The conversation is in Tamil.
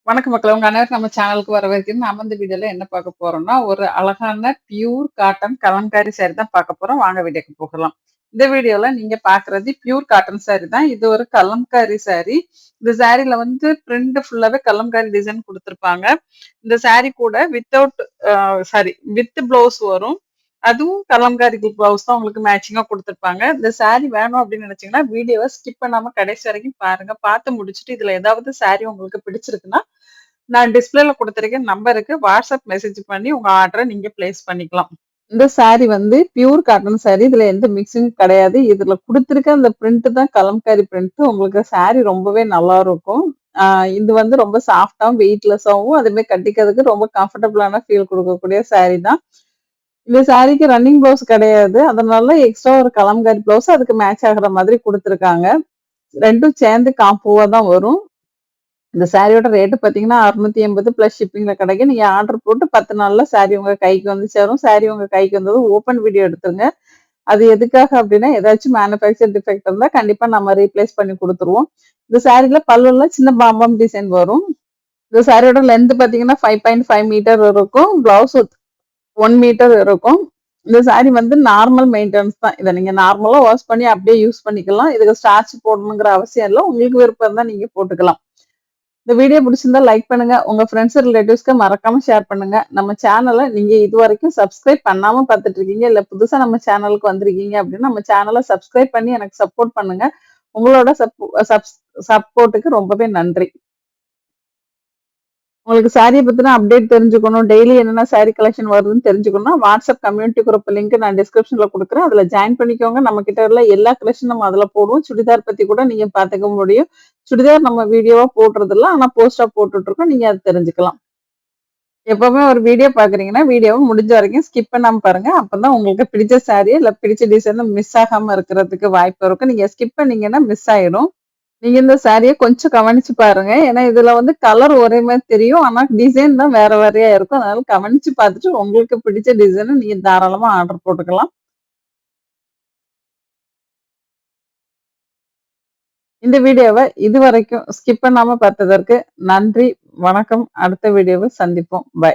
வணக்கம் மக்களே! உங்க அனைவரும் நம்ம சேனலுக்கு வரவேற்கிறேன். நாம இந்த வீடியோல என்ன பார்க்க போறோம்னா, ஒரு அழகான பியூர் காட்டன் கலம்காரி சாரி தான் பார்க்க போறோம். வாங்க வீடியோக்கு போகலாம். இந்த வீடியோல நீங்க பார்க்குறது பியூர் காட்டன் சாரி தான். இது ஒரு கலம்காரி சாரி. இந்த சாரில வந்து பிரிண்ட் ஃபுல்லாவே கலம்காரி டிசைன் குடுத்துருப்பாங்க. இந்த சாரி கூட வித்தவுட் வித் ப்ளவுஸ் வரும். அதுவும் கலம்காரி ப்ளவுஸ் தான் உங்களுக்கு மேட்சிங்கா குடுத்துருப்பாங்க. இந்த சாரி வேணும் அப்படின்னு நினைச்சீங்கன்னா, வீடியோவ ஸ்கிப் பண்ணாம கடைசி வரைக்கும் பாருங்க. பார்த்து முடிச்சுட்டு இதுல ஏதாவது சாரி உங்களுக்கு பிடிச்சிருக்குன்னா, நான் டிஸ்ப்ளேல குடுத்திருக்க நம்பருக்கு வாட்ஸ்அப் மெசேஜ் பண்ணி உங்க ஆர்டர நீங்க பிளேஸ் பண்ணிக்கலாம். இந்த சாரி வந்து பியூர் காட்டன் சாரி. இதுல எந்த மிக்ஸிங் கிடையாது. இதுல குடுத்திருக்க அந்த பிரிண்ட் தான் கலம்காரி பிரிண்ட். உங்களுக்கு சாரி ரொம்பவே நல்லா இருக்கும். ஆ இது வந்து ரொம்ப சாஃப்ட்டாவும், வெயிட்லெஸ்ஸாவும் அதேமாரி கட்டிக்கிறதுக்கு ரொம்ப கம்ஃபர்டபுளான ஃபீல் குடுக்கக்கூடிய சாரி தான். இந்த சாரிக்கு ரன்னிங் ப்ளவுஸ் கிடையாது. அதனால எக்ஸ்ட்ரா ஒரு கலம்காரி ப்ளவுஸ் அதுக்கு மேட்ச் ஆகுற மாதிரி குடுத்துருக்காங்க. 2ம் சேர்ந்து காம்போவா தான் வரும். இந்த சாரியோட ரேட் பார்த்தீங்கன்னா, 680 பிளஸ் ஷிப்பிங்ல கிடைக்கும். நீங்க ஆர்டர் போட்டு 10 நாள்ல சாரி உங்க கைக்கு வந்து சேரும். சாரி உங்க கைக்கு வந்ததும் ஓப்பன் வீடியோ எடுத்துருங்க. அது எதுக்காக அப்டின்னா, ஏதாச்சும் மேனுஃபேக்சர் டிஃபெக்ட் இருந்தா கண்டிப்பா நம்ம ரீப்ளேஸ் பண்ணி குடுத்துருவோம். இந்த சாரில பல்லுல சின்ன பாம்பம் டிசைன் வரும். இந்த சாரியோட லென்த் பார்த்தீங்கன்னா, 5.5 மீட்டர் இருக்கும். பிளவுஸ் 1 மீட்டர் இருக்கும். இந்த சாரி வந்து நார்மல் மெயின்டனன்ஸ் தான். இத நீங்க நார்மலா வாஷ் பண்ணி அப்படியே யூஸ் பண்ணிக்கலாம். இதுக்கு ஸ்டார்ச் போடணுங்கிற அவசியம் இல்ல. உங்களுக்கு விருப்பம் இருந்தா நீங்க போட்டுக்கலாம். இந்த வீடியோ பிடிச்சிருந்தா லைக் பண்ணுங்க. உங்க ஃப்ரெண்ட்ஸ், ரிலேட்டிவ்ஸ்க்கு மறக்காம ஷேர் பண்ணுங்க. நம்ம சேனல நீங்க இதுவரைக்கும் சப்ஸ்கிரைப் பண்ணாம பார்த்துட்டு இருக்கீங்க, இல்ல புதுசா நம்ம சேனலுக்கு வந்திருக்கீங்க அப்படின்னா, நம்ம சேனல சப்ஸ்கிரைப் பண்ணி எனக்கு சப்போர்ட் பண்ணுங்க. உங்களோட சப்போர்ட்டுக்கு ரொம்பவே நன்றி. உங்களுக்கு சாரிய பத்தின அப்டேட் தெரிஞ்சுக்கணும், டெய்லி என்னென்ன சாரி கலெக்ஷன் வருதுன்னு தெரிஞ்சுக்கணும்னா, வாட்ஸ்அப் கம்யூனிட்டி குரூப் லிங்க் நான் டிஸ்கிரிப்ஷன்ல குடுக்குறேன். அதுல ஜாயின் பண்ணிக்கோங்க. நம்ம கிட்ட உள்ள எல்லா கலெக்ஷன் நம்ம அதுல போடுவோம். சுடிதார் பத்தி கூட நீங்க பார்த்துக்க முடியும். சுடிதார் நம்ம வீடியோவா போடுறதில்ல. ஆனா போஸ்ட்டா போட்டுட்ருக்கோம். நீங்க அத தெரிஞ்சுக்கலாம். எப்பவுமே ஒரு வீடியோ பார்க்குறீங்கன்னா, வீடியோவ முடிஞ்ச வரைக்கும் ஸ்கிப் பண்ணாம பாருங்க. அப்பதான் உங்களுக்கு பிடிச்ச சாரி, இல்ல பிடிச்ச டிசைன் மிஸ் ஆகாம இருக்கிறதுக்கு வாய்ப்பு இருக்கும். நீங்க ஸ்கிப் பண்ணீங்கன்னா மிஸ் ஆயிடும். நீங்க இந்த சாரிய கொஞ்சம் கவனிச்சு பாருங்க. ஏன்னா, இதுல வந்து கலர் ஒரே மாரி தெரியும். ஆனா, டிசைன் தான் வேற வேறையா இருக்கும். அதனால கவனிச்சு பார்த்துட்டு உங்களுக்கு பிடிச்ச டிசைன நீங்க தாராளமா ஆர்டர் போட்டுக்கலாம். இந்த வீடியோவ இதுவரைக்கும் ஸ்கிப் பண்ணாம பார்த்ததற்கு நன்றி. வணக்கம். அடுத்த வீடியோவில் சந்திப்போம். பை.